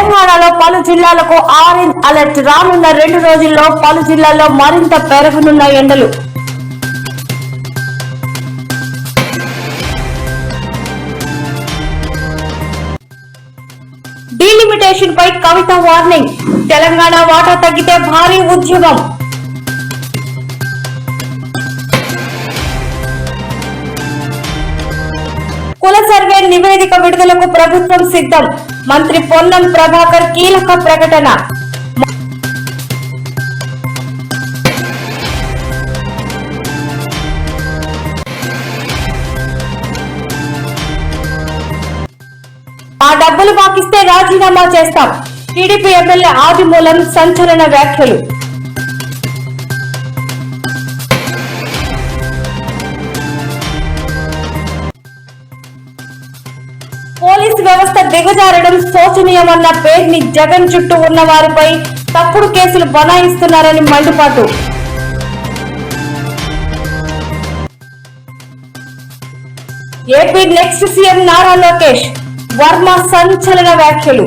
తెలంగాణలో పలు జిల్లాలకు ఆరెంజ్ అలర్ట్. రానున్న 2 రోజుల్లో పలు జిల్లాల్లో మరింత పెరగనున్న ఎండలు. డీలిమిటేషన్ పై కవిత వార్నింగ్. తెలంగాణ వాటా తగ్గితే భారీ ఉద్యమం. కుల సర్వే నివేదిక విడుదలకు ప్రభుత్వం సిద్ధం. మంత్రి పొన్నం ప్రభాకర్ కీలక ప్రకటన. ఆ డబ్బులు మాకిస్తే రాజీనామా చేస్తాం. టీడీపీ ఎమ్మెల్యే ఆదిమూలం సంచలన వ్యాఖ్యలు. పోలీసు వ్యవస్థ దిగజారడం శోచనీయమన్న పేర్ని జగన్ చుట్టూ ఉన్న వారిపై తప్పుడు కేసులు బనాయిస్తున్నారని మండిపాటు. AP next CM Nara Lokesh. Varma సంచలన వ్యాఖ్యలు.